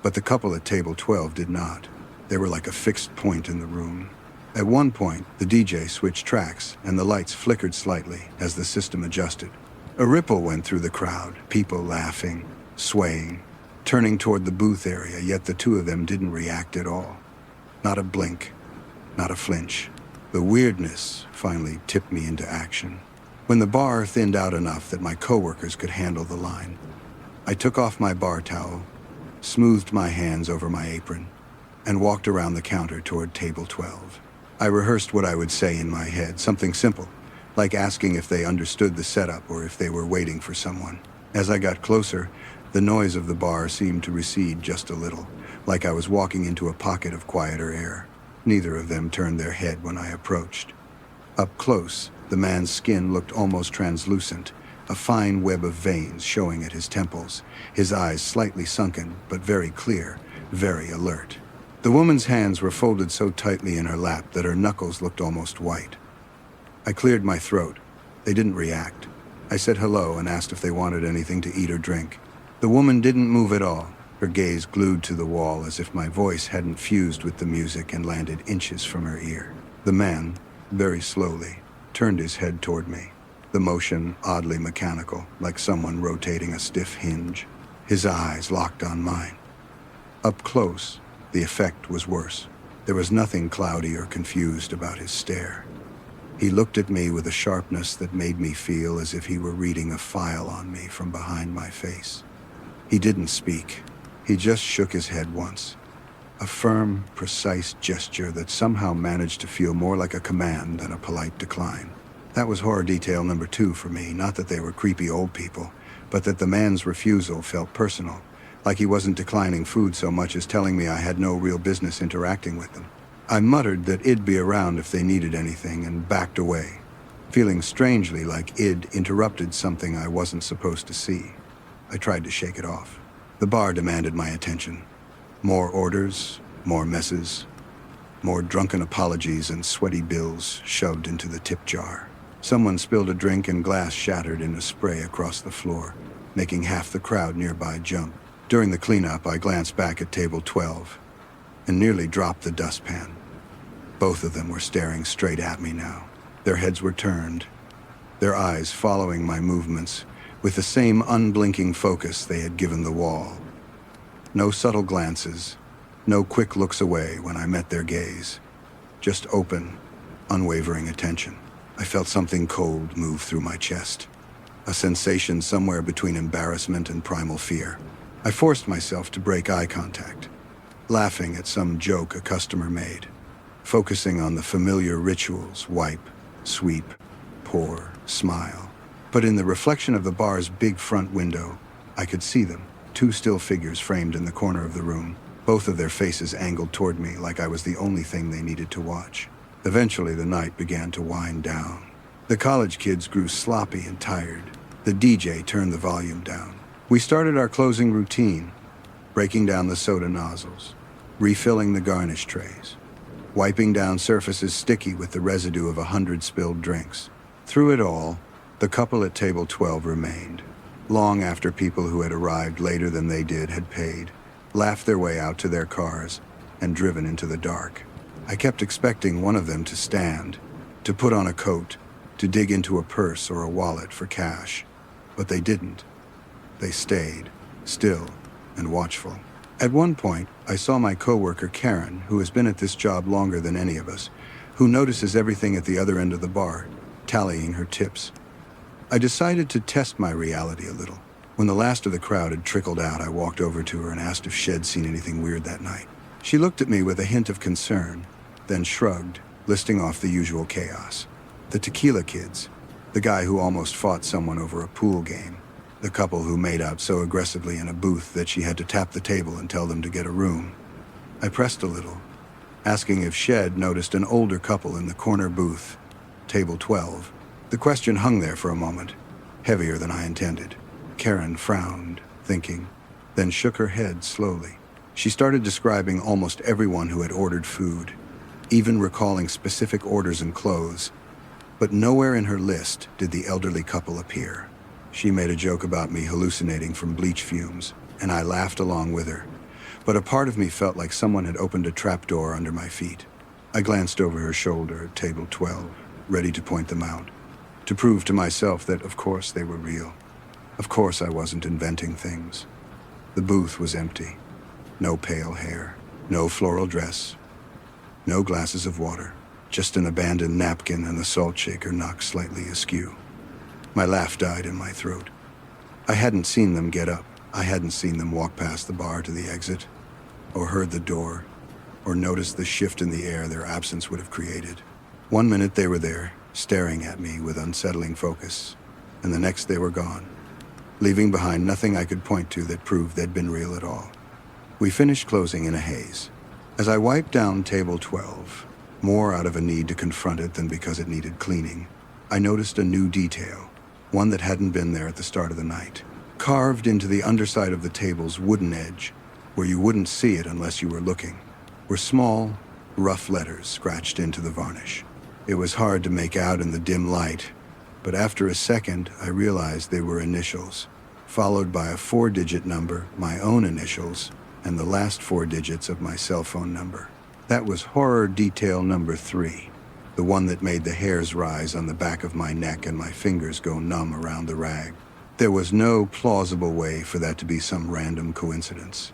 But the couple at table 12 did not. They were like a fixed point in the room. At one point, the DJ switched tracks and the lights flickered slightly as the system adjusted. A ripple went through the crowd, people laughing, swaying, turning toward the booth area, yet the 2 of them didn't react at all. Not a blink, not a flinch. The weirdness finally tipped me into action. When the bar thinned out enough that my coworkers could handle the line, I took off my bar towel, smoothed my hands over my apron, and walked around the counter toward table 12. I rehearsed what I would say in my head, something simple, like asking if they understood the setup or if they were waiting for someone. As I got closer, the noise of the bar seemed to recede just a little, like I was walking into a pocket of quieter air. Neither of them turned their head when I approached. Up close, the man's skin looked almost translucent, a fine web of veins showing at his temples, his eyes slightly sunken, but very clear, very alert. The woman's hands were folded so tightly in her lap that her knuckles looked almost white. I cleared my throat. They didn't react. I said hello and asked if they wanted anything to eat or drink. The woman didn't move at all, her gaze glued to the wall as if my voice hadn't fused with the music and landed inches from her ear. The man, very slowly, turned his head toward me, the motion oddly mechanical, like someone rotating a stiff hinge. His eyes locked on mine. Up close, the effect was worse. There was nothing cloudy or confused about his stare. He looked at me with a sharpness that made me feel as if he were reading a file on me from behind my face. He didn't speak. He just shook his head once. A firm, precise gesture that somehow managed to feel more like a command than a polite decline. That was horror detail number 2 for me, not that they were creepy old people, but that the man's refusal felt personal, like he wasn't declining food so much as telling me I had no real business interacting with them. I muttered that I'd be around if they needed anything and backed away, feeling strangely like I'd interrupted something I wasn't supposed to see. I tried to shake it off. The bar demanded my attention. More orders, more messes, more drunken apologies and sweaty bills shoved into the tip jar. Someone spilled a drink and glass shattered in a spray across the floor, making half the crowd nearby jump. During the cleanup, I glanced back at table 12 and nearly dropped the dustpan. Both of them were staring straight at me now. Their heads were turned, their eyes following my movements with the same unblinking focus they had given the wall. No subtle glances, no quick looks away when I met their gaze. Just open, unwavering attention. I felt something cold move through my chest, a sensation somewhere between embarrassment and primal fear. I forced myself to break eye contact, laughing at some joke a customer made, focusing on the familiar rituals: wipe, sweep, pour, smile. But in the reflection of the bar's big front window, I could see them, 2 still figures framed in the corner of the room, both of their faces angled toward me like I was the only thing they needed to watch. Eventually, the night began to wind down. The college kids grew sloppy and tired. The DJ turned the volume down. We started our closing routine, breaking down the soda nozzles, refilling the garnish trays, wiping down surfaces sticky with the residue of 100 spilled drinks. Through it all, the couple at table 12 remained, long after people who had arrived later than they did had paid, laughed their way out to their cars, and driven into the dark. I kept expecting one of them to stand, to put on a coat, to dig into a purse or a wallet for cash. But they didn't. They stayed, still and watchful. At one point, I saw my coworker Karen, who has been at this job longer than any of us, who notices everything at the other end of the bar, tallying her tips. I decided to test my reality a little. When the last of the crowd had trickled out, I walked over to her and asked if she'd seen anything weird that night. She looked at me with a hint of concern, then shrugged, listing off the usual chaos. The tequila kids, the guy who almost fought someone over a pool game, the couple who made out so aggressively in a booth that she had to tap the table and tell them to get a room. I pressed a little, asking if she'd noticed an older couple in the corner booth, table 12. The question hung there for a moment, heavier than I intended. Karen frowned, thinking, then shook her head slowly. She started describing almost everyone who had ordered food, even recalling specific orders and clothes, but nowhere in her list did the elderly couple appear. She made a joke about me hallucinating from bleach fumes, and I laughed along with her, but a part of me felt like someone had opened a trapdoor under my feet. I glanced over her shoulder at table 12, ready to point them out, to prove to myself that, of course, they were real. Of course I wasn't inventing things. The booth was empty. No pale hair, no floral dress, no glasses of water, just an abandoned napkin and the salt shaker knocked slightly askew. My laugh died in my throat. I hadn't seen them get up. I hadn't seen them walk past the bar to the exit, or heard the door, or noticed the shift in the air their absence would have created. One minute they were there, staring at me with unsettling focus, and the next they were gone, leaving behind nothing I could point to that proved they'd been real at all. We finished closing in a haze. As I wiped down table 12, more out of a need to confront it than because it needed cleaning, I noticed a new detail. one that hadn't been there at the start of the night. Carved into the underside of the table's wooden edge, where you wouldn't see it unless you were looking, were small, rough letters scratched into the varnish. It was hard to make out in the dim light, but after a second I realized they were initials, followed by a 4-digit number, my own initials, and the last 4 digits of my cell phone number. That was horror detail number 3, the one that made the hairs rise on the back of my neck and my fingers go numb around the rag. There was no plausible way for that to be some random coincidence.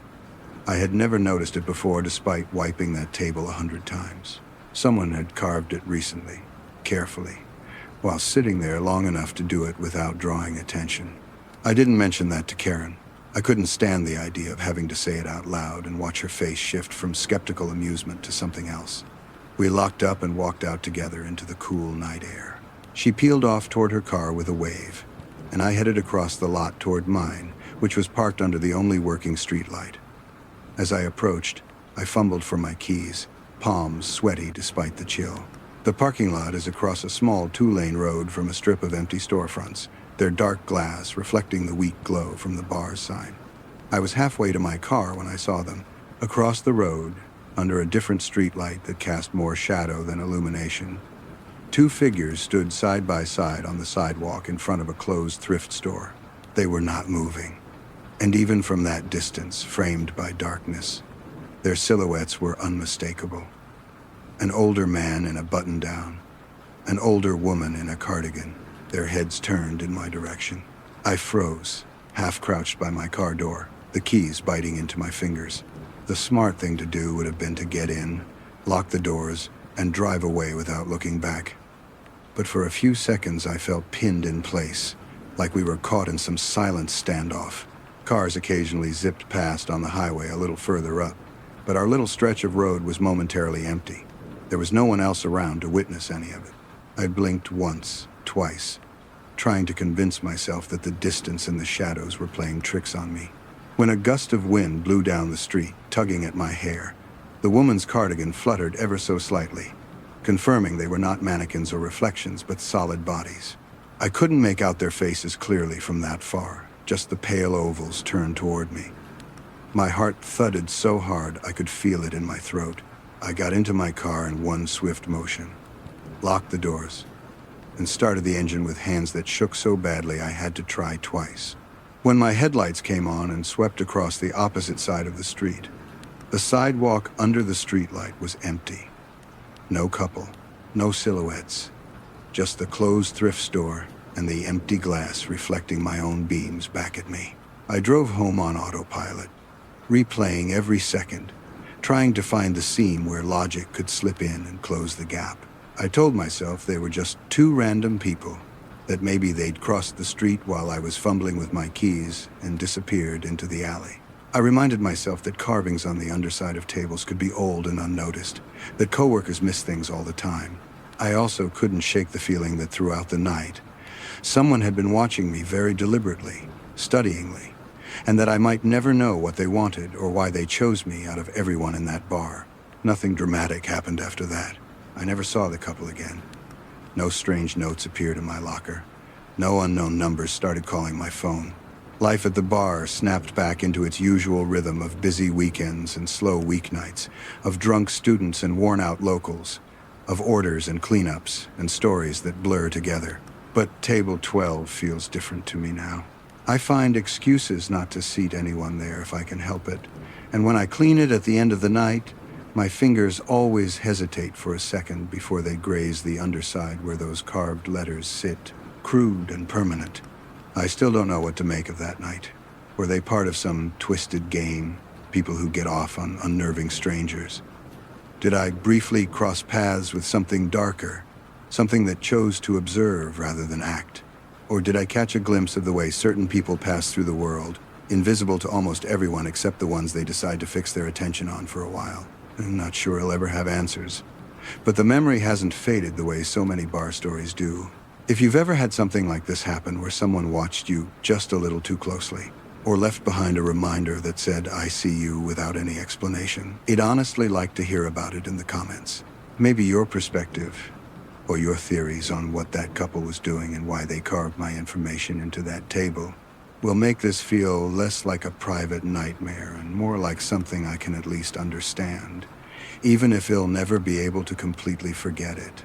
I had never noticed it before, despite wiping that table 100 times. Someone had carved it recently, carefully, while sitting there long enough to do it without drawing attention. I didn't mention that to Karen. I couldn't stand the idea of having to say it out loud and watch her face shift from skeptical amusement to something else. We locked up and walked out together into the cool night air. She peeled off toward her car with a wave, and I headed across the lot toward mine, which was parked under the only working streetlight. As I approached, I fumbled for my keys, palms sweaty despite the chill. The parking lot is across a small 2-lane road from a strip of empty storefronts, their dark glass reflecting the weak glow from the bar's sign. I was halfway to my car when I saw them. Across the road, under a different streetlight that cast more shadow than illumination, 2 figures stood side by side on the sidewalk in front of a closed thrift store. They were not moving, and even from that distance, framed by darkness, their silhouettes were unmistakable. An older man in a button-down, an older woman in a cardigan, their heads turned in my direction. I froze, half-crouched by my car door, the keys biting into my fingers. The smart thing to do would have been to get in, lock the doors, and drive away without looking back. But for a few seconds I felt pinned in place, like we were caught in some silent standoff. Cars occasionally zipped past on the highway a little further up, but our little stretch of road was momentarily empty. There was no one else around to witness any of it. I blinked once, twice, trying to convince myself that the distance and the shadows were playing tricks on me. When a gust of wind blew down the street, tugging at my hair, the woman's cardigan fluttered ever so slightly, confirming they were not mannequins or reflections, but solid bodies. I couldn't make out their faces clearly from that far, just the pale ovals turned toward me. My heart thudded so hard I could feel it in my throat. I got into my car in one swift motion, locked the doors, and started the engine with hands that shook so badly I had to try twice. When my headlights came on and swept across the opposite side of the street, the sidewalk under the streetlight was empty. No couple, no silhouettes, just the closed thrift store and the empty glass reflecting my own beams back at me. I drove home on autopilot, replaying every second, trying to find the seam where logic could slip in and close the gap. I told myself they were just 2 random people, that maybe they'd crossed the street while I was fumbling with my keys and disappeared into the alley. I reminded myself that carvings on the underside of tables could be old and unnoticed, that coworkers miss things all the time. I also couldn't shake the feeling that throughout the night, someone had been watching me very deliberately, studyingly, and that I might never know what they wanted or why they chose me out of everyone in that bar. Nothing dramatic happened after that. I never saw the couple again. No strange notes appeared in my locker. No unknown numbers started calling my phone. Life at the bar snapped back into its usual rhythm of busy weekends and slow weeknights, of drunk students and worn-out locals, of orders and cleanups and stories that blur together. But Table 12 feels different to me now. I find excuses not to seat anyone there if I can help it, and when I clean it at the end of the night, my fingers always hesitate for a second before they graze the underside where those carved letters sit, crude and permanent. I still don't know what to make of that night. Were they part of some twisted game, people who get off on unnerving strangers? Did I briefly cross paths with something darker, something that chose to observe rather than act? Or did I catch a glimpse of the way certain people pass through the world, invisible to almost everyone except the ones they decide to fix their attention on for a while? I'm not sure I'll ever have answers, but the memory hasn't faded the way so many bar stories do. If you've ever had something like this happen where someone watched you just a little too closely, or left behind a reminder that said, "I see you," without any explanation, I'd honestly like to hear about it in the comments. Maybe your perspective or your theories on what that couple was doing and why they carved my information into that table, will make this feel less like a private nightmare and more like something I can at least understand, even if I'll never be able to completely forget it.